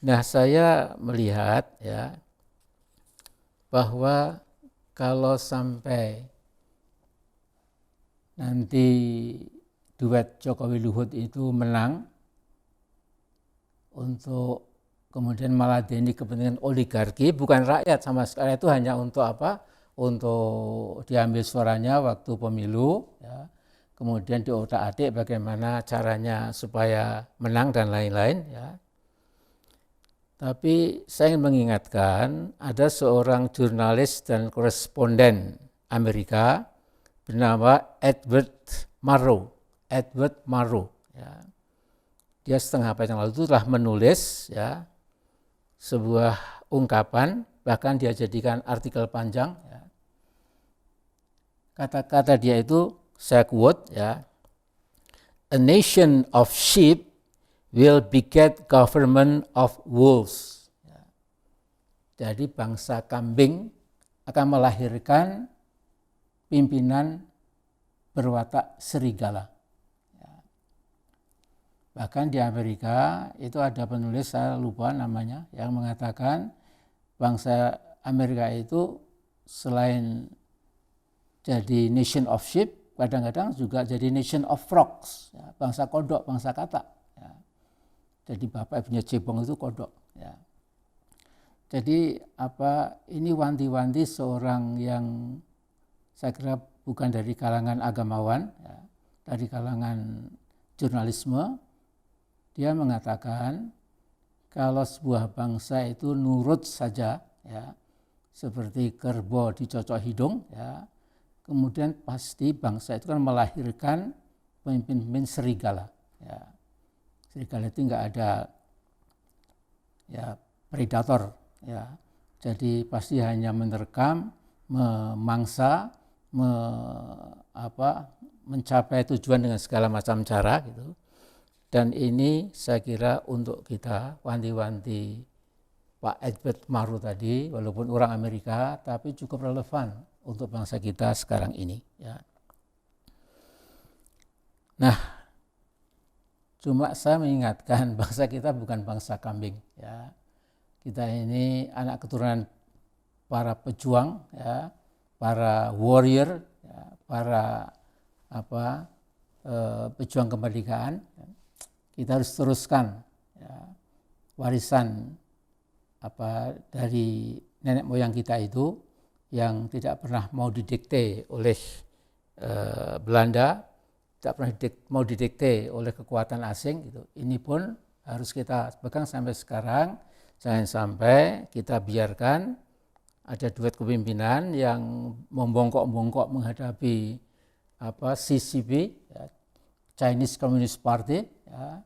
Nah, saya melihat ya bahwa kalau sampai nanti duet Jokowi Luhut itu menang untuk kemudian meladeni kepentingan oligarki, bukan rakyat sama sekali, itu hanya untuk apa? Untuk diambil suaranya waktu pemilu, ya. Kemudian diotak-atik bagaimana caranya supaya menang dan lain-lain, ya. Tapi saya ingin mengingatkan ada seorang jurnalis dan koresponden Amerika bernama Edward Murrow. Ya. Dia setengah abad yang lalu itu telah menulis ya sebuah ungkapan, bahkan dia jadikan artikel panjang. Ya. Kata-kata dia itu, saya quote ya, "A nation of sheep will beget government of wolves." Ya. Jadi bangsa kambing akan melahirkan pimpinan berwatak serigala. Ya. Bahkan di Amerika itu ada penulis, saya lupa namanya, yang mengatakan bangsa Amerika itu selain jadi nation of sheep, kadang-kadang juga jadi nation of frogs, ya, bangsa kodok, bangsa katak. Ya. Jadi bapak punya cebong itu kodok. Ya. Jadi ini wanti-wanti seorang yang saya kira bukan dari kalangan agamawan, ya, dari kalangan jurnalisme. Dia mengatakan kalau sebuah bangsa itu nurut saja, ya, seperti kerbau dicocok hidung, ya, kemudian pasti bangsa itu kan melahirkan pemimpin-pemimpin serigala. Ya. Serigala itu enggak ada ya predator, ya. Jadi pasti hanya menerkam, memangsa, mencapai tujuan dengan segala macam cara gitu. Dan ini saya kira untuk kita wanti-wanti Pak Edward Murrow tadi, walaupun orang Amerika, tapi cukup relevan untuk bangsa kita sekarang ini. Ya. Nah, cuma saya mengingatkan bangsa kita bukan bangsa kambing. Ya. Kita ini anak keturunan para pejuang, ya, para warrior, ya, para pejuang kemerdekaan. Kita harus teruskan ya, warisan dari nenek moyang kita itu yang tidak pernah mau didikte oleh Belanda, tidak pernah mau didikte oleh kekuatan asing gitu. Ini pun harus kita pegang sampai sekarang. Jangan sampai kita biarkan ada duet kepemimpinan yang membongkok-bongkok menghadapi CCP, ya, Chinese Communist Party. Ya,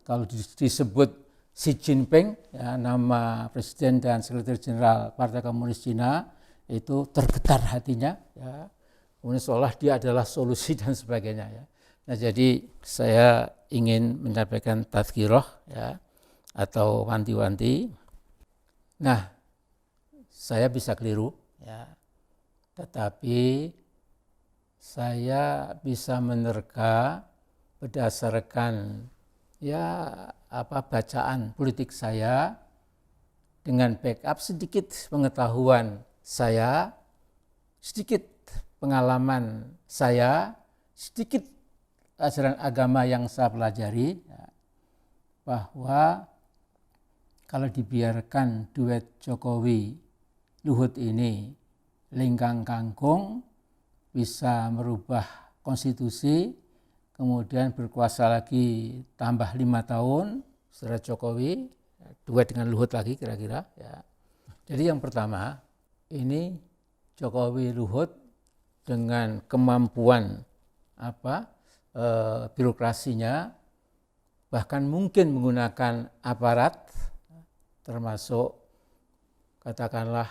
kalau disebut Xi Jinping, ya, nama Presiden dan Sekretaris Jenderal Partai Komunis Cina, itu tergetar hatinya. Ya. Kemudian seolah dia adalah solusi dan sebagainya. Ya. Nah, jadi saya ingin menyampaikan tazkirah, ya, atau wanti-wanti. Nah, saya bisa keliru, ya, tetapi saya bisa menerka berdasarkan ya bacaan politik saya dengan backup sedikit pengetahuan saya, sedikit pengalaman saya, sedikit ajaran agama yang saya pelajari, ya, bahwa kalau dibiarkan duet Jokowi Luhut ini lenggang kangkung, bisa merubah konstitusi, kemudian berkuasa lagi tambah 5 tahun setelah Jokowi, duet dengan Luhut lagi kira-kira. Ya. Jadi yang pertama, ini Jokowi Luhut dengan kemampuan birokrasinya, bahkan mungkin menggunakan aparat, termasuk katakanlah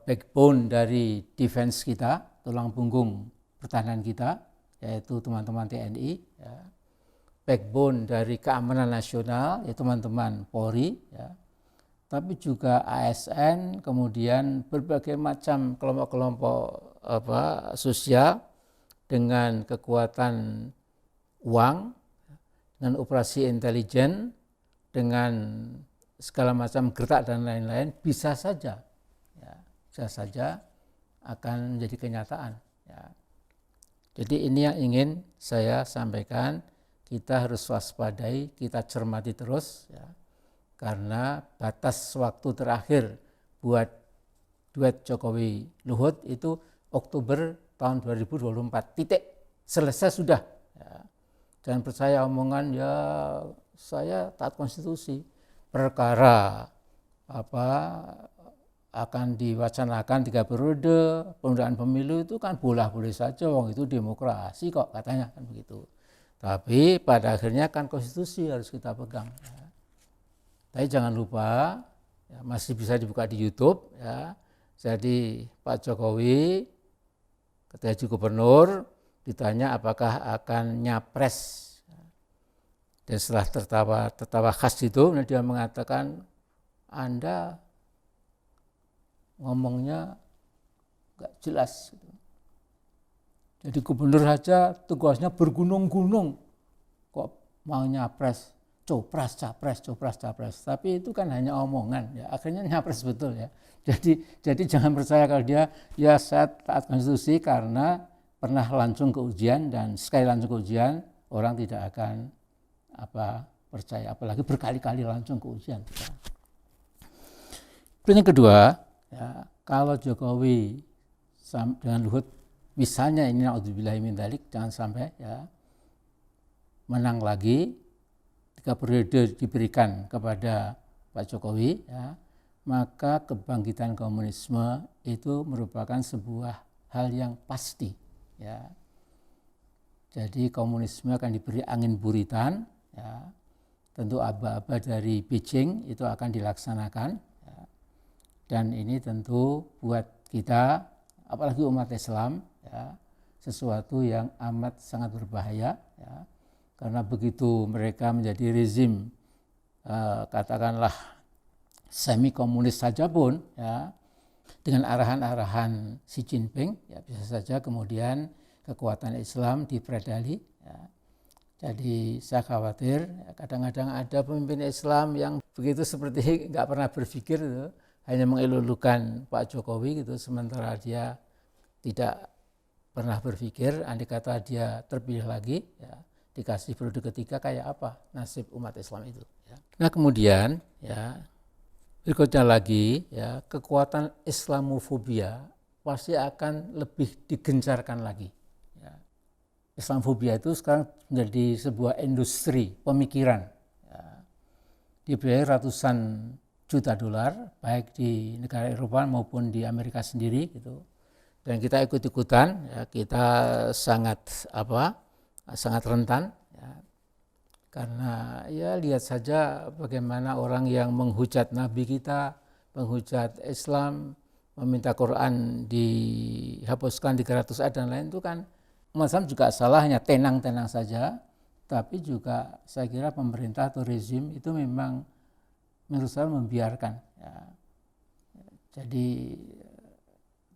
backbone dari defense kita, tulang punggung pertahanan kita, yaitu teman-teman TNI, ya. Backbone dari keamanan nasional, yaitu teman-teman Polri, ya. Tapi juga ASN, kemudian berbagai macam kelompok-kelompok sosial dengan kekuatan uang, dengan operasi intelijen, dengan segala macam gertak dan lain-lain bisa saja akan menjadi kenyataan. Ya. Jadi ini yang ingin saya sampaikan, kita harus waspadai, kita cermati terus, ya. Karena batas waktu terakhir buat duet Jokowi Luhut itu Oktober tahun 2024, titik, selesai sudah. Ya. Jangan percaya omongan ya saya taat konstitusi, perkara akan diwacanakan 3 periode, penundaan pemilu itu kan boleh saja, wong itu demokrasi kok katanya kan begitu. Tapi pada akhirnya kan konstitusi harus kita pegang. Ya. Tapi jangan lupa, ya, masih bisa dibuka di YouTube. Ya. Jadi Pak Jokowi ketika jadi gubernur ditanya apakah akan nyapres. Dan setelah tertawa khas itu, dia mengatakan Anda ngomongnya nggak jelas. Jadi gubernur saja tugasnya bergunung-gunung, kok mau nyapres, copras, capres. Tapi itu kan hanya omongan, ya. Akhirnya nyapres betul, ya. Jadi jangan percaya kalau dia ya saya taat konstitusi karena pernah langsung ke ujian, dan sekali langsung ke ujian orang tidak akan percaya, apalagi berkali-kali langsung ke ujian. Yang kedua, ya, kalau Jokowi dengan Luhut misalnya ini naudzubillahi min dzalik, jangan sampai ya menang lagi, 3 periode diberikan kepada Pak Jokowi, ya, maka kebangkitan komunisme itu merupakan sebuah hal yang pasti, ya. Jadi komunisme akan diberi angin buritan, ya. Tentu aba-aba dari Beijing itu akan dilaksanakan, ya. Dan ini tentu buat kita, apalagi umat Islam, ya, sesuatu yang amat sangat berbahaya, ya. Karena begitu mereka menjadi rezim katakanlah semi komunis saja pun, ya, dengan arahan-arahan Xi Jinping, ya, bisa saja kemudian kekuatan Islam dipredali, ya. Jadi saya khawatir kadang-kadang ada pemimpin Islam yang begitu seperti nggak pernah berpikir, gitu, hanya mengelulukan Pak Jokowi gitu, sementara dia tidak pernah berpikir andai kata dia terpilih lagi, ya, dikasih periode ketiga kayak apa nasib umat Islam itu, ya. Nah kemudian, ya, berikutnya lagi, ya, kekuatan Islamofobia pasti akan lebih digencarkan lagi. Ya. Islamofobia itu sekarang menjadi sebuah industri pemikiran, ya. Dibiayai ratusan juta dolar, baik di negara Eropa maupun di Amerika sendiri, gitu. Dan kita ikut-ikutan, ya, kita sangat rentan, ya. Karena ya lihat saja bagaimana orang yang menghujat Nabi kita, menghujat Islam, meminta Quran dihapuskan 300 ayat dan lain, itu kan umat Islam juga salahnya tenang-tenang saja. Tapi juga saya kira pemerintah atau rezim itu memang menurut saya membiarkan, ya. Jadi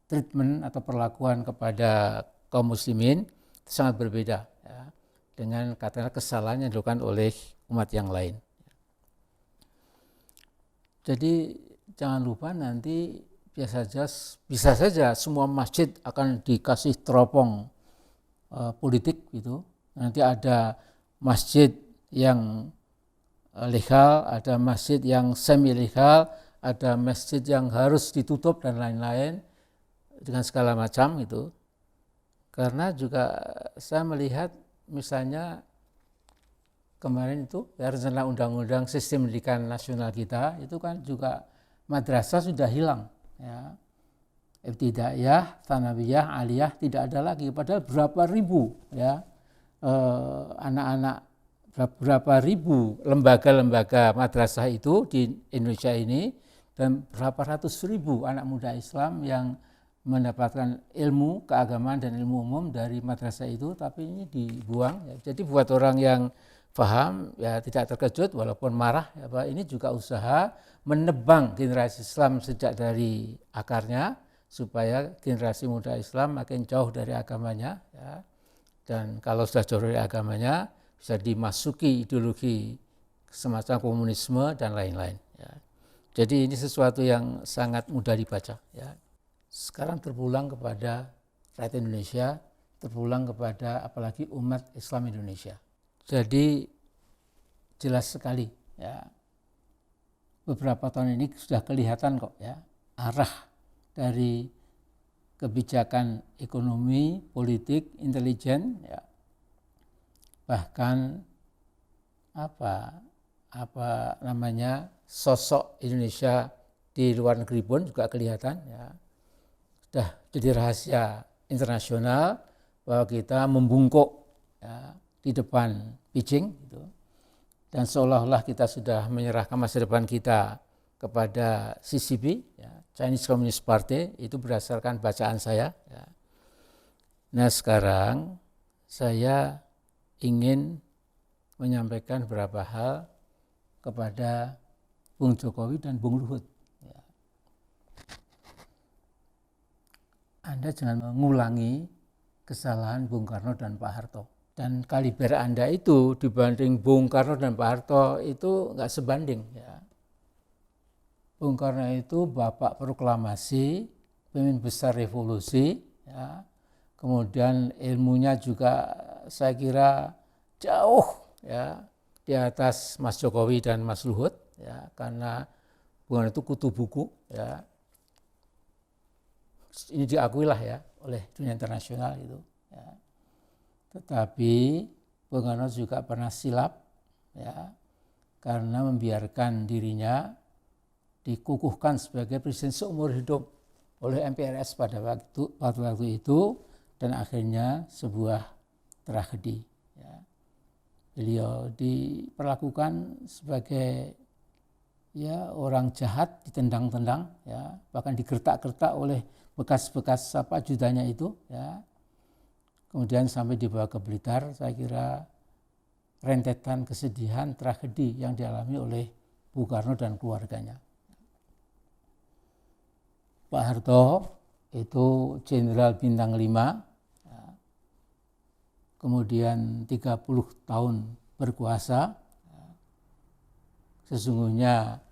treatment atau perlakuan kepada kaum muslimin sangat berbeda, ya, dengan katakanlah kesalahan yang dilakukan oleh umat yang lain. Jadi jangan lupa nanti bisa saja semua masjid akan dikasih teropong politik gitu. Nanti ada masjid yang legal, ada masjid yang semi legal, ada masjid yang harus ditutup dan lain-lain dengan segala macam itu. Karena juga saya melihat misalnya kemarin itu ya, rencana undang-undang sistem pendidikan nasional kita itu kan juga madrasah sudah hilang, ya. Ibtidaiyah, tsanawiyah, aliyah tidak ada lagi, padahal berapa ribu, ya, anak-anak, berapa ribu lembaga-lembaga madrasah itu di Indonesia ini, dan berapa ratus ribu anak muda Islam yang mendapatkan ilmu keagamaan dan ilmu umum dari madrasah itu, tapi ini dibuang, ya. Jadi buat orang yang paham, ya, tidak terkejut walaupun marah, ya, Pak, ini juga usaha menebang generasi Islam sejak dari akarnya supaya generasi muda Islam makin jauh dari agamanya, ya. Dan kalau sudah jauh dari agamanya bisa dimasuki ideologi semacam komunisme dan lain-lain. Ya. Jadi ini sesuatu yang sangat mudah dibaca. Ya. Sekarang terpulang kepada rakyat Indonesia, terpulang kepada apalagi umat Islam Indonesia. Jadi jelas sekali, ya, beberapa tahun ini sudah kelihatan kok ya arah dari kebijakan ekonomi, politik, intelijen, ya, bahkan sosok Indonesia di luar negeri pun juga kelihatan, ya, sudah jadi rahasia internasional bahwa kita membungkuk, ya, di depan Beijing gitu. Dan seolah-olah kita sudah menyerahkan masa depan kita kepada CCP, ya, Chinese Communist Party, itu berdasarkan bacaan saya. Ya. Nah sekarang saya ingin menyampaikan beberapa hal kepada Bung Jokowi dan Bung Luhut. Ya. Anda jangan mengulangi kesalahan Bung Karno dan Pak Harto. Dan kaliber Anda itu dibanding Bung Karno dan Pak Harto itu nggak sebanding. Ya. Bung Karno itu bapak proklamasi, pemimpin besar revolusi, ya. Kemudian ilmunya juga saya kira jauh, ya, di atas Mas Jokowi dan Mas Luhut, ya, karena Bung Karno itu kutu buku, ya. Ini diakui lah ya oleh dunia internasional itu. Ya. Tetapi Bung Karno juga pernah silap, ya, karena membiarkan dirinya dikukuhkan sebagai presiden seumur hidup oleh MPRS pada waktu itu, dan akhirnya sebuah tragedi. Ya. Beliau diperlakukan sebagai, ya, orang jahat, ditendang-tendang, ya, bahkan digertak-gertak oleh bekas-bekas ajudannya itu, ya. Kemudian sampai dibawa ke Blitar. Saya kira rentetan kesedihan, tragedi yang dialami oleh Bung Karno dan keluarganya. Pak Harto itu jenderal bintang 5, ya, kemudian 30 tahun berkuasa. Ya. Sesungguhnya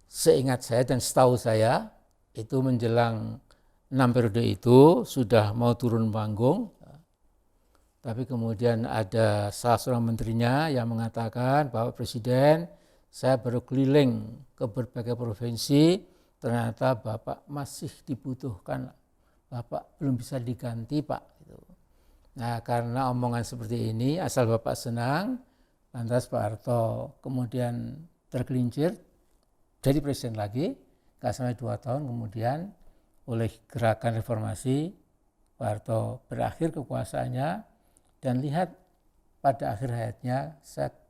seingat saya dan setahu saya itu menjelang 6 periode itu sudah mau turun panggung, tapi kemudian ada salah seorang menterinya yang mengatakan bahwa Presiden, saya baru keliling ke berbagai provinsi, ternyata Bapak masih dibutuhkan, Bapak belum bisa diganti Pak. Nah karena omongan seperti ini, asal Bapak senang, lantas Pak Harto kemudian tergelincir, jadi Presiden lagi, gak sampai 2 tahun kemudian oleh gerakan reformasi, Pak Harto berakhir kekuasaannya, dan lihat pada akhir hayatnya,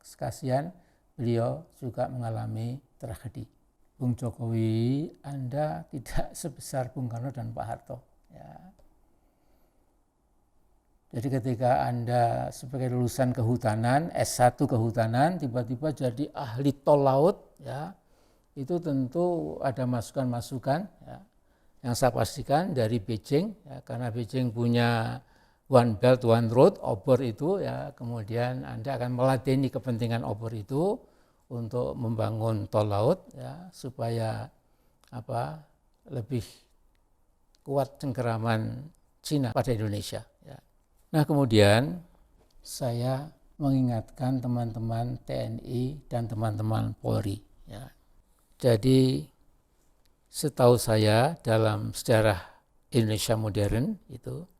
sekasian beliau juga mengalami tragedi. Bung Jokowi, Anda tidak sebesar Bung Karno dan Pak Harto. Ya. Jadi ketika Anda sebagai lulusan kehutanan, S1 kehutanan, tiba-tiba jadi ahli tol laut, ya, itu tentu ada masukan-masukan, ya, yang saya pastikan dari Beijing, ya, karena Beijing punya One Belt One Road, obor itu, ya, kemudian Anda akan meladeni kepentingan obor itu untuk membangun tol laut, ya, supaya lebih kuat cengkeraman Cina pada Indonesia. Ya. Nah kemudian saya mengingatkan teman-teman TNI dan teman-teman Polri. Ya. Jadi setahu saya dalam sejarah Indonesia modern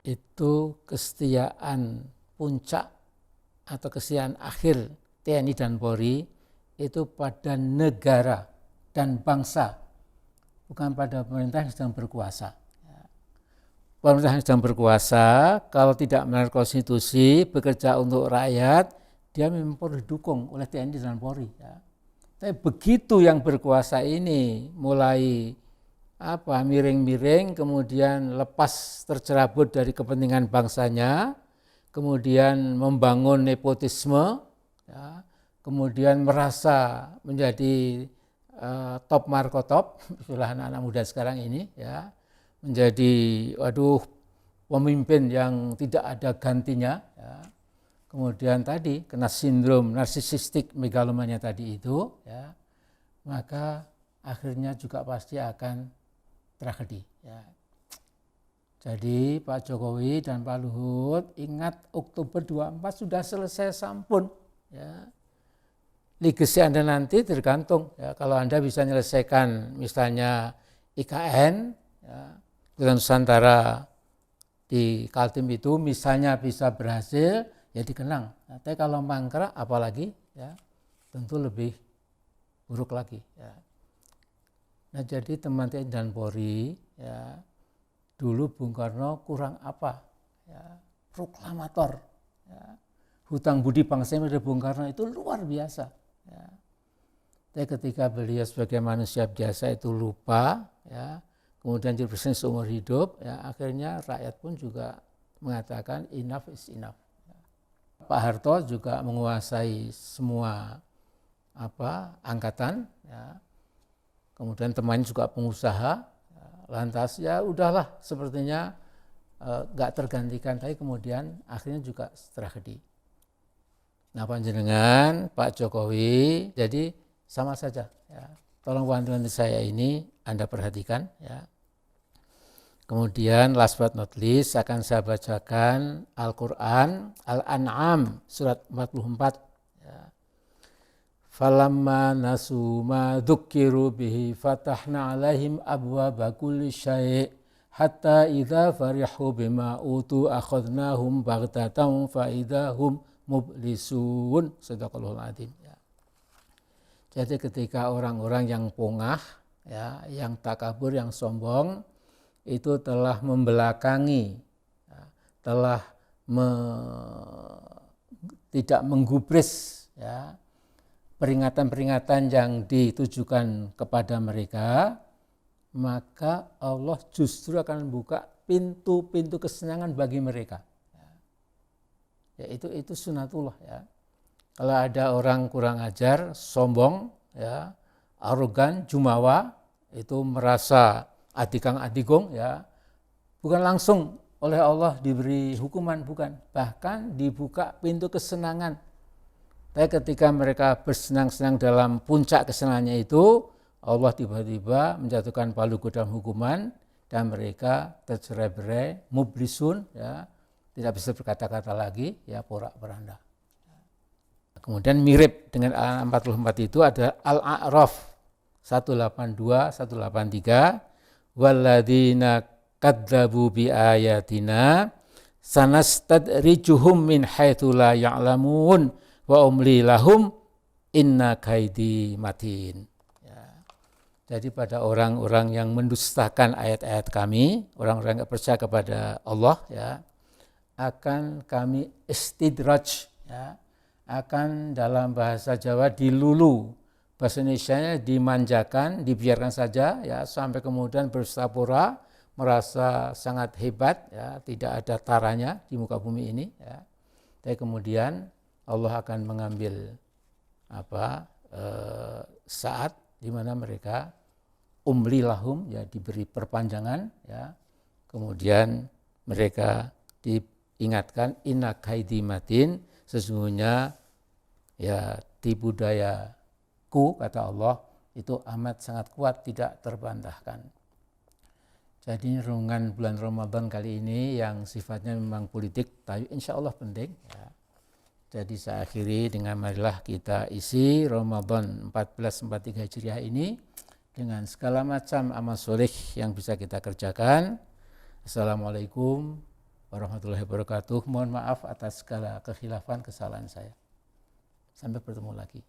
itu kesetiaan puncak atau kesetiaan akhir TNI dan Polri itu pada negara dan bangsa, bukan pada pemerintah yang sedang berkuasa. Pemerintah yang sedang berkuasa kalau tidak melanggar konstitusi, bekerja untuk rakyat, dia memang perlu didukung oleh TNI dan Polri. Ya. Tapi begitu yang berkuasa ini mulai miring-miring, kemudian lepas tercerabut dari kepentingan bangsanya, kemudian membangun nepotisme, ya, kemudian merasa menjadi top markotop, istilah anak-anak muda sekarang ini, ya, menjadi pemimpin yang tidak ada gantinya, ya. kemudian tadi kena sindrom narsisistik megalomania tadi itu, ya, maka akhirnya juga pasti akan tragedi. Ya. Jadi Pak Jokowi dan Pak Luhut ingat Oktober 24 sudah selesai sampun. Ya. Legacy Anda nanti tergantung. Ya, kalau Anda bisa menyelesaikan misalnya IKN, ya, Kedutaan Nusantara di Kaltim itu misalnya bisa berhasil, ya dikenang. Nah, tapi kalau mangkrak apalagi, ya tentu lebih buruk lagi. Ya. Nah jadi teman TNI dan Polri, ya, dulu Bung Karno kurang apa? Ya, proklamator. Ya. Hutang budi bangsa pada Bung Karno itu luar biasa. Ya. Tapi ketika beliau sebagai manusia biasa itu lupa, ya, kemudian jadi presiden seumur hidup, ya, akhirnya rakyat pun juga mengatakan enough is enough. Ya. Pak Harto juga menguasai semua angkatan, ya. Kemudian temannya juga pengusaha, ya, lantas ya udahlah sepertinya nggak tergantikan, tapi kemudian akhirnya juga tragedi. Nah panjenengan Pak Jokowi, jadi sama saja, ya. Tolong bantuan saya ini Anda perhatikan, ya. Kemudian last but not least akan saya bacakan Al-Quran Al-An'am surat 44. Ya. Falamma nasu ma dzukkiru bihi fatahna alaihim abwaaba kulli syai' hatta idza farihu bima utu akhadnahum baghtatan fa idahum mublisun. Shadaqallahul adzim. Ya. Jadi ketika orang-orang yang pongah, ya, yang takabur, yang sombong itu telah membelakangi, ya, telah tidak menggubris, ya, peringatan-peringatan yang ditujukan kepada mereka, maka Allah justru akan membuka pintu-pintu kesenangan bagi mereka. Ya, itu sunatullah, ya. Kalau ada orang kurang ajar, sombong, ya, arogan, jumawa, itu merasa adikang adigong, ya, bukan langsung oleh Allah diberi hukuman, bukan, bahkan dibuka pintu kesenangan. Tapi ketika mereka bersenang-senang dalam puncak kesenangannya itu, Allah tiba-tiba menjatuhkan palu dalam hukuman dan mereka tercerai-berai, mublisun, ya, tidak bisa berkata-kata lagi, ya, porak-poranda. Kemudian mirip dengan ayat 44 itu ada Al-A'raf 182, 183, walladzina kadzabu biayatina sanastadrijuhum min haitsu la ya'lamun wa umli lahum inna kaidi matin. Ya. Jadi pada orang-orang yang mendustakan ayat-ayat kami, orang-orang yang percaya kepada Allah, ya, akan kami istidraj, ya, akan dalam bahasa Jawa dilulu, bahasa Indonesianya dimanjakan, dibiarkan saja, ya, sampai kemudian berstapura, merasa sangat hebat, ya, tidak ada taranya di muka bumi ini, ya. Tapi kemudian Allah akan mengambil saat di mana mereka umli lahum, ya, diberi perpanjangan, ya, kemudian mereka diingatkan inna kaidi matin, sesungguhnya, ya, tipu dayaku, kata Allah, itu amat sangat kuat, tidak terbantahkan. Jadi renungan bulan Ramadan kali ini yang sifatnya memang politik, tapi insya Allah penting, ya. Jadi saya akhiri dengan marilah kita isi Ramadan 1443 Hijriah ini dengan segala macam amal soleh yang bisa kita kerjakan. Assalamualaikum warahmatullahi wabarakatuh. Mohon maaf atas segala kekhilafan, kesalahan saya. Sampai bertemu lagi.